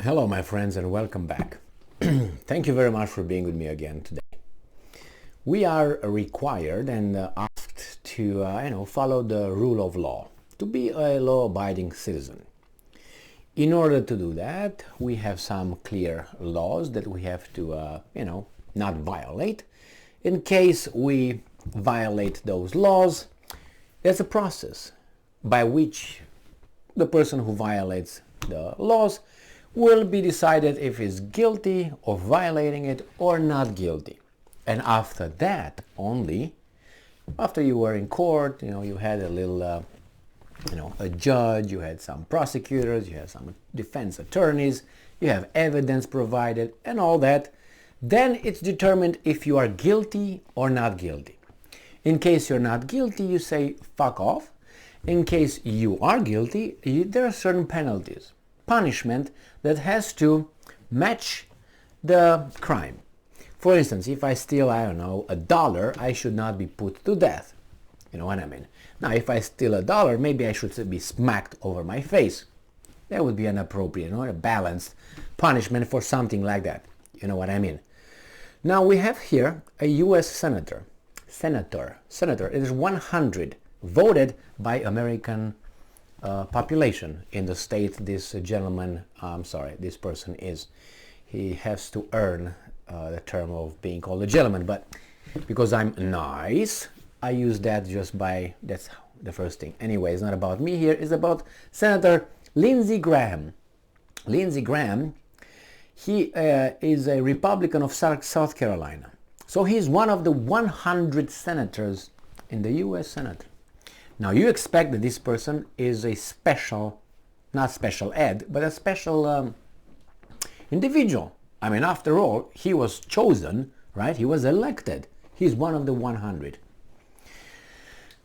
Hello, my friends, and welcome back. Thank you very much for being with me again today. We are required and asked to, follow the rule of law, to be a law-abiding citizen. In order to do that, we have some clear laws that we have to, not violate. In case we violate those laws, there's a process by which the person who violates the laws will be decided if he's guilty of violating it or not guilty. And after that only, after you were in court, you had a little, a judge, you had some prosecutors, you had some defense attorneys, you have evidence provided and all that, then it's determined if you are guilty or not guilty. In case you're not guilty, you say fuck off. In case you are guilty, there are certain penalties, punishment that has to match the crime. For instance, if I steal, $1, I should not be put to death. You know what I mean? Now, if I steal $1, maybe I should be smacked over my face. That would be an appropriate, a balanced punishment for something like that. You know what I mean? Now, we have here a US Senator. It is 100 voted by American population in the state this person is. He has to earn the term of being called a gentleman, but because I'm nice, I use that that's the first thing. Anyway, it's not about me here, it's about Senator Lindsey Graham. Lindsey Graham, he is a Republican of South Carolina. So he's one of the 100 senators in the US Senate. Now you expect that this person is a special, not special ed, but a special individual. I mean, after all, he was chosen, right? He was elected. He's one of the 100.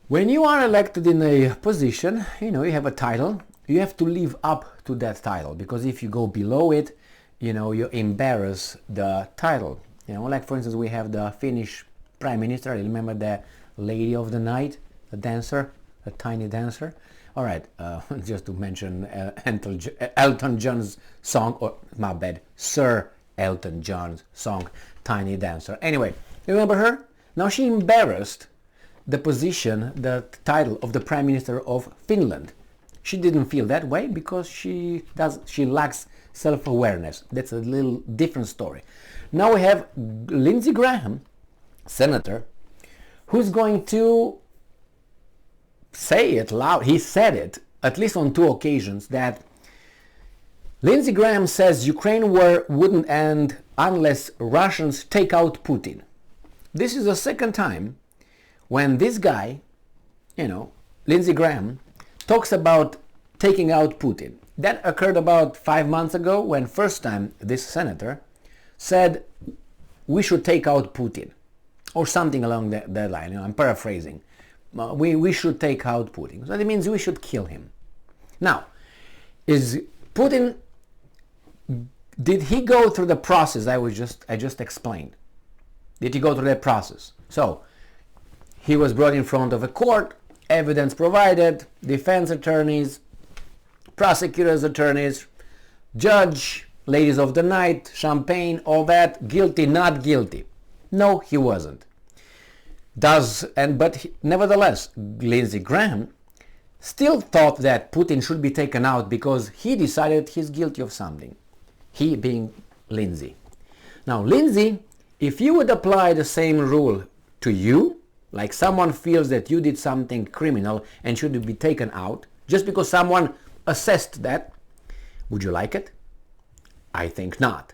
When you are elected in a position, you have a title, you have to live up to that title, because if you go below it, you embarrass the title. Like for instance, we have the Finnish Prime Minister. I remember the Lady of the Night, the dancer, a tiny dancer. All right, just to mention Elton John's song, or my bad, Sir Elton John's song, Tiny Dancer. Anyway, you remember her? Now she embarrassed the position, the title of the Prime Minister of Finland. She didn't feel that way because she lacks self-awareness. That's a little different story. Now we have Lindsey Graham, senator, who's going to say it loud. He said it, at least on 2 occasions, that Lindsey Graham says Ukraine war wouldn't end unless Russians take out Putin. This is the second time when this guy, Lindsey Graham, talks about taking out Putin. That occurred about 5 months ago, when first time this senator said we should take out Putin, or something along that line. I'm paraphrasing. We should take out Putin. So that means we should kill him. Now, is Putin, did he go through the process I just explained? Did he go through that process? So, he was brought in front of a court, evidence provided, defense attorneys, prosecutors' attorneys, judge, ladies of the night, champagne, all that, guilty, not guilty. No, he wasn't. Nevertheless, Lindsey Graham still thought that Putin should be taken out because he decided he's guilty of something. He being Lindsey. Now, Lindsey, if you would apply the same rule to you, like someone feels that you did something criminal and should be taken out, just because someone assessed that, would you like it? I think not.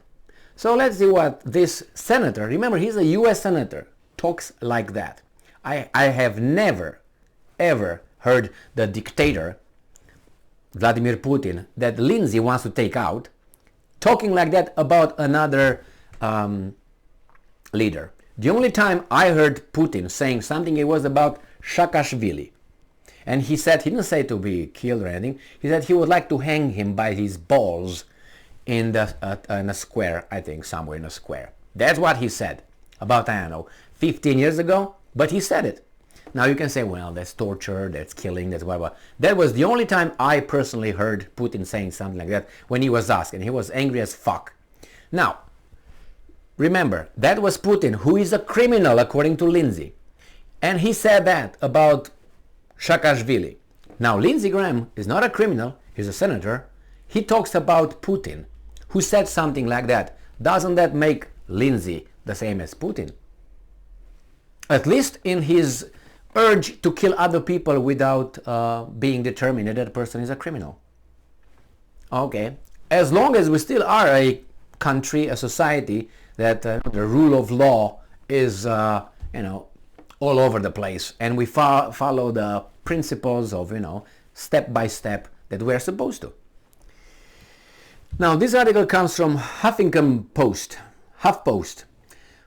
So let's see what this senator, remember he's a US senator, talks like that. I have never, ever heard the dictator, Vladimir Putin, that Lindsey wants to take out, talking like that about another leader. The only time I heard Putin saying something, it was about Saakashvili. And he didn't say to be killed or anything, he said he would like to hang him by his balls in a square, I think, somewhere in a square. That's what he said about, 15 years ago, but he said it. Now you can say, well, that's torture, that's killing, that's whatever. That was the only time I personally heard Putin saying something like that, when he was asked, and he was angry as fuck. Now, remember, that was Putin, who is a criminal according to Lindsey. And he said that about Saakashvili. Now, Lindsey Graham is not a criminal, he's a senator. He talks about Putin, who said something like that. Doesn't that make Lindsey the same as Putin? At least in his urge to kill other people without being determined that that person is a criminal. Okay, as long as we still are a country, a society that the rule of law is, all over the place, and we follow the principles of, step by step that we're supposed to. Now, this article comes from HuffPost,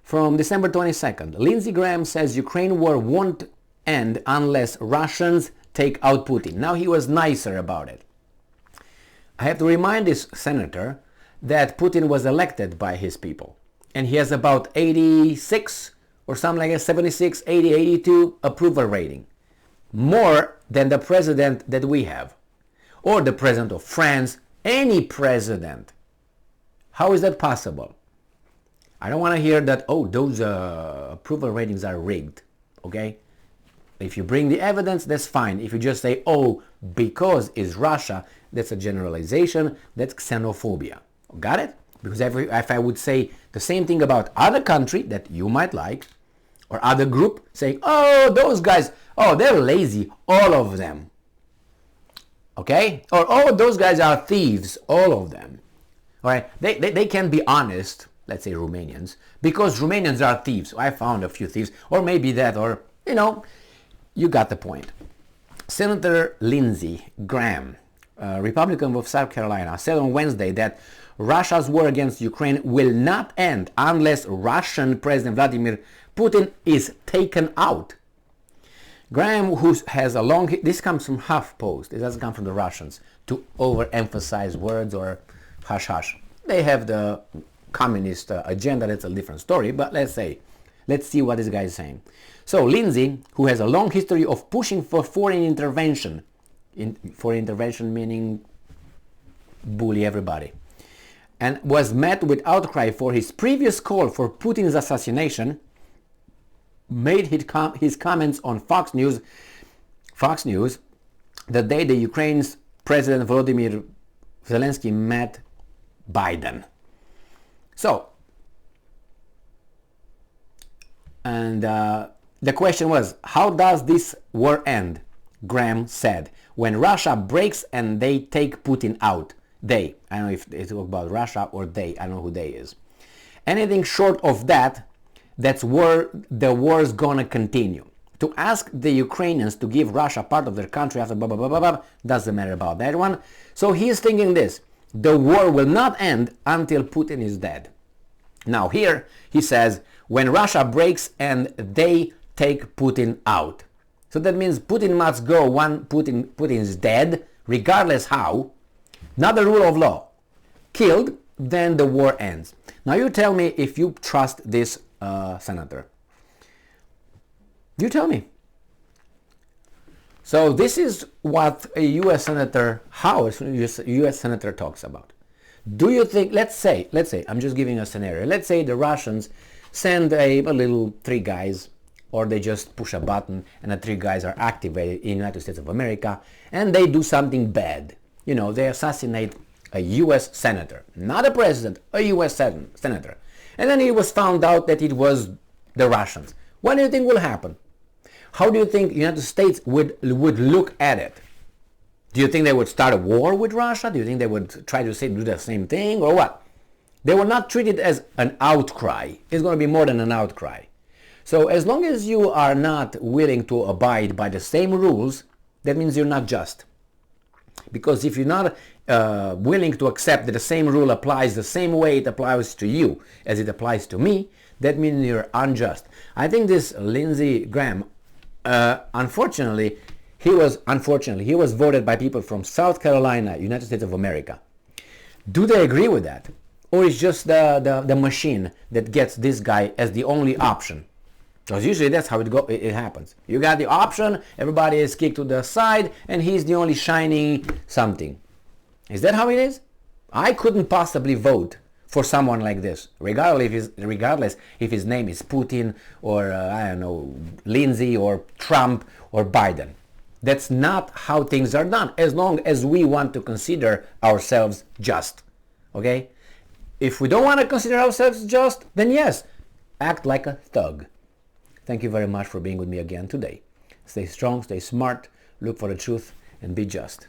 from December 22nd. Lindsey Graham says Ukraine war won't end unless Russians take out Putin. Now, he was nicer about it. I have to remind this senator that Putin was elected by his people, and he has about 86 or something like that, 76, 80, 82 approval rating. More than the president that we have, or the president of France, any president. How is that possible? I don't want to hear that, oh, those approval ratings are rigged, okay? If you bring the evidence, that's fine. If you just say, oh, because it's Russia, that's a generalization, that's xenophobia. Got it? Because if I would say the same thing about other country that you might like, or other group, saying, oh, those guys, oh, they're lazy, all of them. Okay? Or, oh, those guys are thieves, all of them. All right? They can be honest, let's say Romanians, because Romanians are thieves. I found a few thieves, or maybe that, or, you got the point. Senator Lindsey Graham, Republican of South Carolina, said on Wednesday that Russia's war against Ukraine will not end unless Russian President Vladimir Putin is taken out. Graham, who has a long... This comes from HuffPost. It doesn't come from the Russians to overemphasize words or hush-hush. They have the communist agenda. That's a different story. But let's see what this guy is saying. So Lindsey, who has a long history of pushing for foreign intervention, foreign intervention meaning bully everybody, and was met with outcry for his previous call for Putin's assassination, made his comments on Fox News the day the Ukraine's President Volodymyr Zelensky met Biden. So, and the question was, how does this war end? Graham said, when Russia breaks and they take Putin out. They, I don't know if they talk about Russia or they, I don't know who they is. Anything short of that, that's where the war's gonna continue. To ask the Ukrainians to give Russia part of their country after blah, blah, blah, blah, blah, doesn't matter about that one. So he's thinking this, the war will not end until Putin is dead. Now here, he says, when Russia breaks and they take Putin out. So that means Putin must go when Putin is dead, regardless how. Not the rule of law. Killed, then the war ends. Now you tell me if you trust this senator. You tell me. So this is what a US Senator, how a US Senator talks about. Do you think, let's say, I'm just giving a scenario. Let's say the Russians send a little 3 guys, or they just push a button and the 3 guys are activated in the United States of America, and they do something bad. They assassinate a US Senator, not a president, a US Senator. And then it was found out that it was the Russians. What do you think will happen? How do you think the United States would look at it? Do you think they would start a war with Russia? Do you think they would try to do the same thing, or what? They will not treat it as an outcry. It's going to be more than an outcry. So as long as you are not willing to abide by the same rules, that means you're not just. Because if you're not willing to accept that the same rule applies the same way it applies to you as it applies to me, that means you're unjust. I think this Lindsey Graham, unfortunately, he was voted by people from South Carolina, United States of America. Do they agree with that? Or is just the machine that gets this guy as the only option? Because usually that's how it happens. You got the option, everybody is kicked to the side, and he's the only shining something. Is that how it is? I couldn't possibly vote for someone like this, regardless if his name is Putin or, I don't know, Lindsey or Trump or Biden. That's not how things are done, as long as we want to consider ourselves just. Okay? If we don't want to consider ourselves just, then yes, act like a thug. Thank you very much for being with me again today. Stay strong, stay smart, look for the truth, and be just.